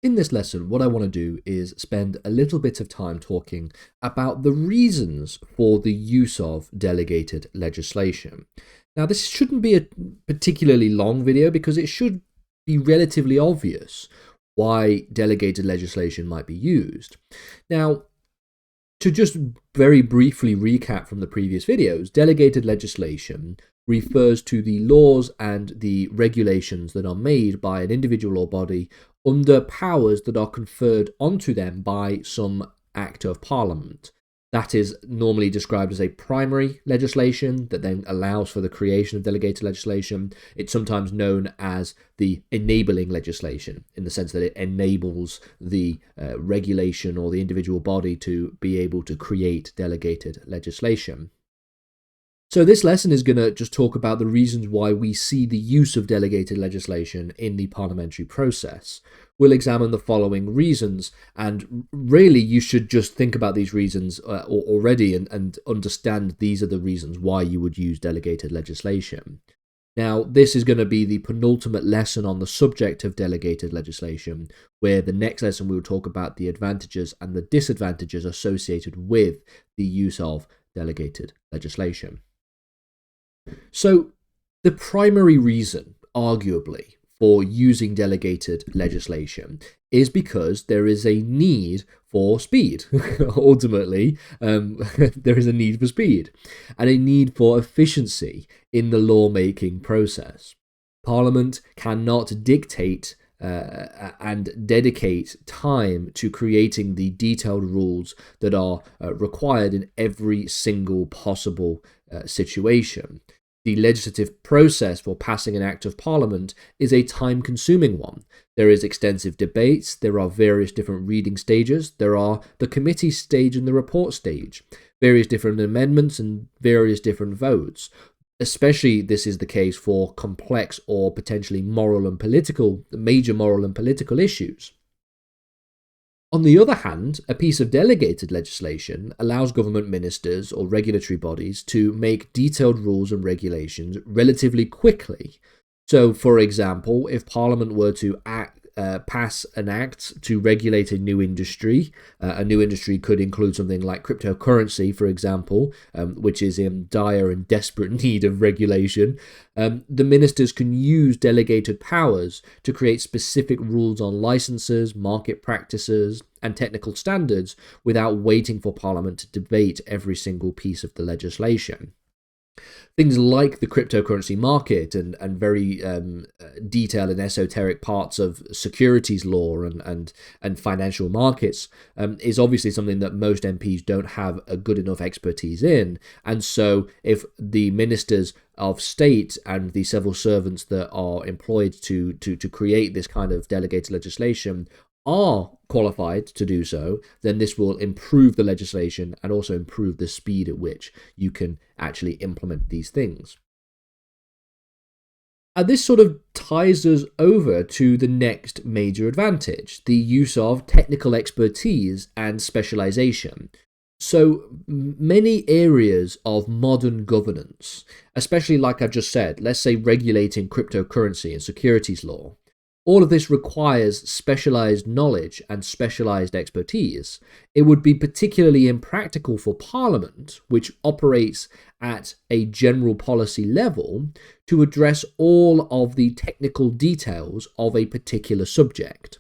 In this lesson, what I want to do is spend a little bit of time talking about the reasons for the use of delegated legislation. Now, this shouldn't be a particularly long video because it should be relatively obvious why delegated legislation might be used. Now, to just very briefly recap from the previous videos, delegated legislation refers to the laws and the regulations that are made by an individual or body under powers that are conferred onto them by some act of parliament. That is normally described as a primary legislation that then allows for the creation of delegated legislation. It's sometimes known as the enabling legislation, in the sense that it enables the regulation or the individual body to be able to create delegated legislation. So this lesson is going to just talk about the reasons why we see the use of delegated legislation in the parliamentary process. We'll examine the following reasons, and really you should just think about these reasons already and understand these are the reasons why you would use delegated legislation. Now, this is going to be the penultimate lesson on the subject of delegated legislation, where the next lesson we will talk about the advantages and the disadvantages associated with the use of delegated legislation. So, the primary reason, arguably, for using delegated legislation is because there is a need for speed. Ultimately, there is a need for speed and a need for efficiency in the lawmaking process. Parliament cannot dictate and dedicate time to creating the detailed rules that are required in every single possible situation. The legislative process for passing an act of parliament is a time-consuming one. There is extensive debates, there are various different reading stages, there are the committee stage and the report stage, various different amendments and various different votes. Especially this is the case for complex or potentially major moral and political issues. On the other hand, a piece of delegated legislation allows government ministers or regulatory bodies to make detailed rules and regulations relatively quickly. So, for example, if Parliament were to pass an act to regulate a new industry could include something like cryptocurrency, for example, which is in dire and desperate need of regulation. The ministers can use delegated powers to create specific rules on licenses, market practices, and technical standards without waiting for Parliament to debate every single piece of the legislation. Things like the cryptocurrency market and very detailed and esoteric parts of securities law and financial markets is obviously something that most MPs don't have a good enough expertise in. And so if the ministers of state and the civil servants that are employed to create this kind of delegated legislation are qualified to do so, then this will improve the legislation and also improve the speed at which you can actually implement these things. And this sort of ties us over to the next major advantage, the use of technical expertise and specialization. So many areas of modern governance, especially like I've just said, let's say regulating cryptocurrency and securities law, all of this requires specialized knowledge and specialized expertise. It would be particularly impractical for Parliament, which operates at a general policy level, to address all of the technical details of a particular subject.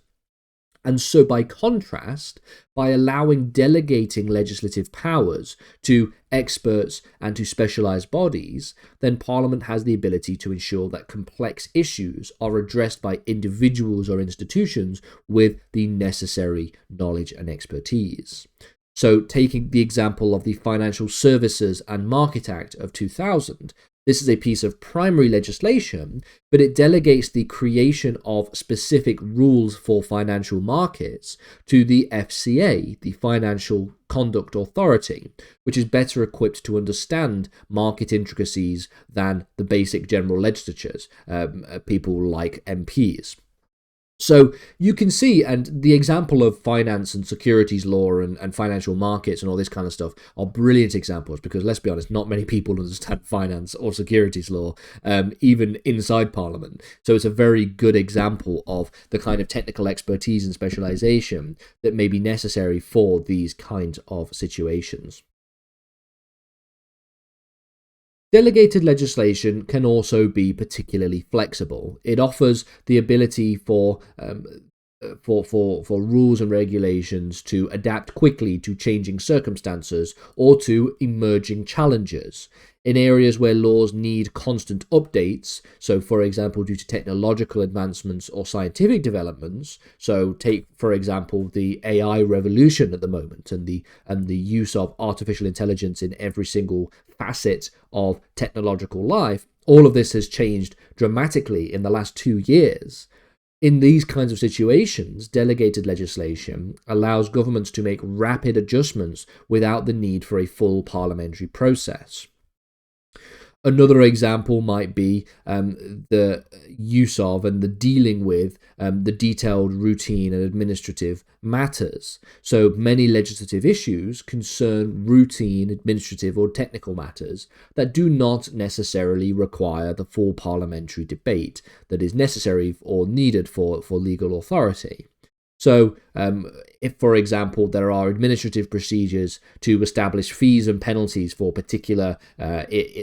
And so by contrast, by delegating legislative powers to experts and to specialised bodies, then Parliament has the ability to ensure that complex issues are addressed by individuals or institutions with the necessary knowledge and expertise. So taking the example of the Financial Services and Market Act of 2000, this is a piece of primary legislation, but it delegates the creation of specific rules for financial markets to the FCA, the Financial Conduct Authority, which is better equipped to understand market intricacies than the basic general legislatures, people like MPs. So you can see, and the example of finance and securities law and financial markets and all this kind of stuff are brilliant examples, because let's be honest, not many people understand finance or securities law, even inside Parliament. So it's a very good example of the kind of technical expertise and specialization that may be necessary for these kinds of situations. Delegated legislation can also be particularly flexible. It offers the ability for rules and regulations to adapt quickly to changing circumstances or to emerging challenges. In areas where laws need constant updates, so for example due to technological advancements or scientific developments, so take for example the AI revolution at the moment and the use of artificial intelligence in every single facet of technological life, all of this has changed dramatically in the last 2 years. In these kinds of situations, delegated legislation allows governments to make rapid adjustments without the need for a full parliamentary process. Another example might be the use of and the dealing with the detailed routine and administrative matters. So many legislative issues concern routine, administrative or technical matters that do not necessarily require the full parliamentary debate that is necessary or needed for legal authority. So if, for example, there are administrative procedures to establish fees and penalties for particular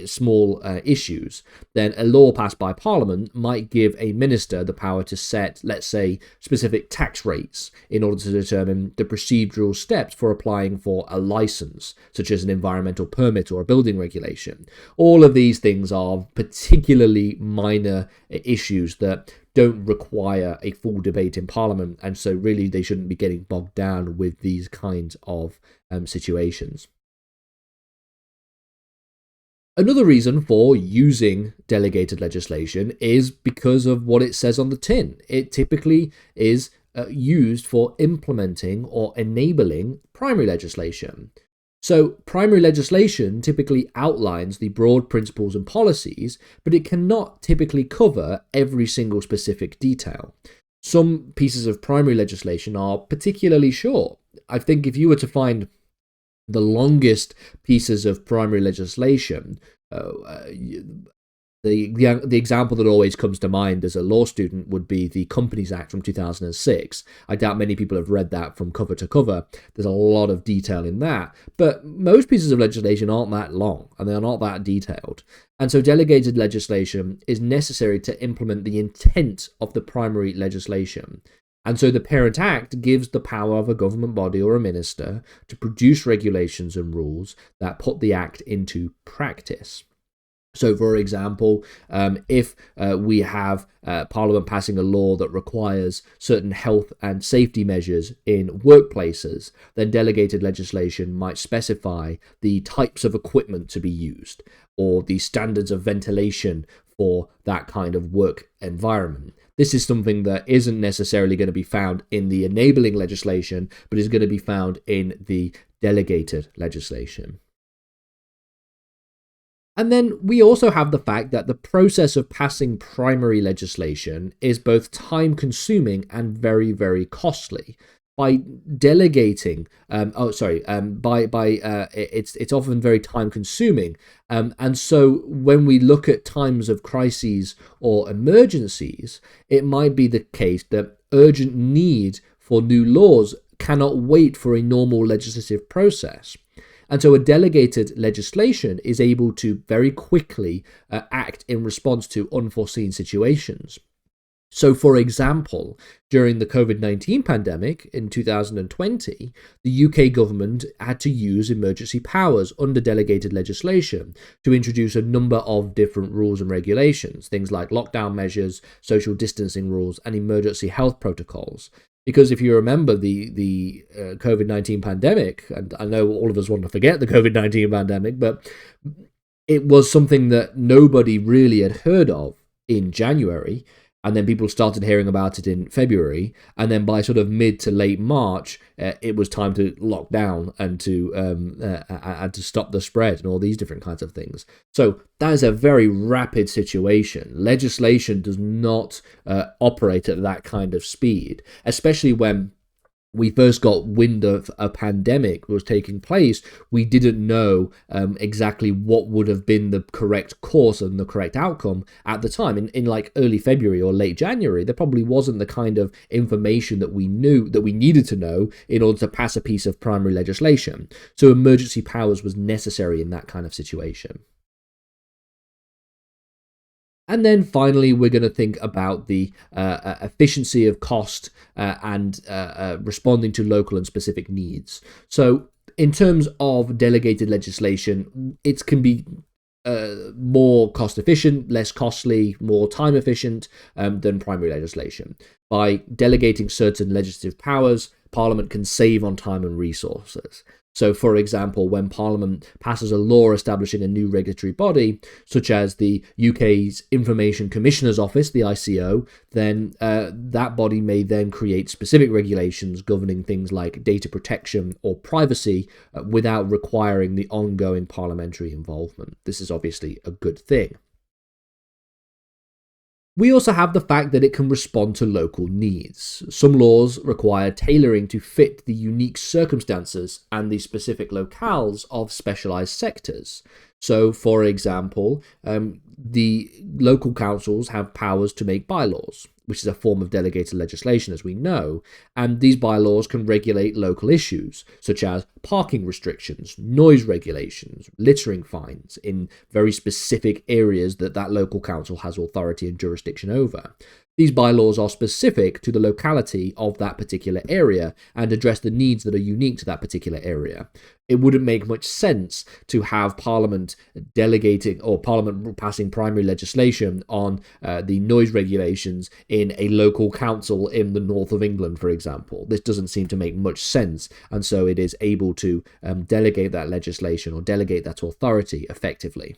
small issues, then a law passed by Parliament might give a minister the power to set, let's say, specific tax rates in order to determine the procedural steps for applying for a license, such as an environmental permit or a building regulation. All of these things are particularly minor issues that don't require a full debate in Parliament, and so really they shouldn't be getting bogged down with these kinds of situations. Another reason for using delegated legislation is because of what it says on the tin. It typically is used for implementing or enabling primary legislation. So primary legislation typically outlines the broad principles and policies, but it cannot typically cover every single specific detail. Some pieces of primary legislation are particularly short. I think if you were to find the longest pieces of primary legislation, the example that always comes to mind as a law student would be the Companies Act from 2006. I doubt many people have read that from cover to cover. There's a lot of detail in that, but most pieces of legislation aren't that long and they're not that detailed. And so delegated legislation is necessary to implement the intent of the primary legislation. And so the Parent Act gives the power of a government body or a minister to produce regulations and rules that put the act into practice. So, for example, if we have Parliament passing a law that requires certain health and safety measures in workplaces, then delegated legislation might specify the types of equipment to be used or the standards of ventilation for that kind of work environment. This is something that isn't necessarily going to be found in the enabling legislation, but is going to be found in the delegated legislation. And then we also have the fact that the process of passing primary legislation is both time-consuming and very, very costly. By delegating, it's often very time-consuming, and so when we look at times of crises or emergencies, it might be the case that urgent need for new laws cannot wait for a normal legislative process. And so a delegated legislation is able to very quickly act in response to unforeseen situations. So, for example, during the COVID-19 pandemic in 2020, the UK government had to use emergency powers under delegated legislation to introduce a number of different rules and regulations, things like lockdown measures, social distancing rules, and emergency health protocols. Because if you remember the COVID-19 pandemic, and I know all of us want to forget the COVID-19 pandemic, but it was something that nobody really had heard of in January. and then people started hearing about it in February, and then by sort of mid to late March, it was time to lock down and to stop the spread and all these different kinds of things. So that is a very rapid situation. Legislation does not operate at that kind of speed, especially when we first got wind of a pandemic was taking place. We didn't know exactly what would have been the correct course and the correct outcome at the time. In like early February or late January, there probably wasn't the kind of information that we needed to know in order to pass a piece of primary legislation. So emergency powers was necessary in that kind of situation. And then finally, we're going to think about the efficiency of cost and responding to local and specific needs. So in terms of delegated legislation, it can be more cost efficient, less costly, more time efficient than primary legislation. By delegating certain legislative powers, Parliament can save on time and resources. So, for example, when Parliament passes a law establishing a new regulatory body, such as the UK's Information Commissioner's Office, the ICO, then that body may then create specific regulations governing things like data protection or privacy without requiring the ongoing parliamentary involvement. This is obviously a good thing. We also have the fact that it can respond to local needs. Some laws require tailoring to fit the unique circumstances and the specific locales of specialised sectors. So, for example, the local councils have powers to make bylaws, which is a form of delegated legislation, as we know, and these bylaws can regulate local issues, such as parking restrictions, noise regulations, littering fines, in very specific areas that local council has authority and jurisdiction over. These bylaws are specific to the locality of that particular area and address the needs that are unique to that particular area. It wouldn't make much sense to have Parliament delegating or Parliament passing primary legislation on the noise regulations in a local council in the north of England, for example. This doesn't seem to make much sense, and so it is able to delegate that legislation or delegate that authority effectively.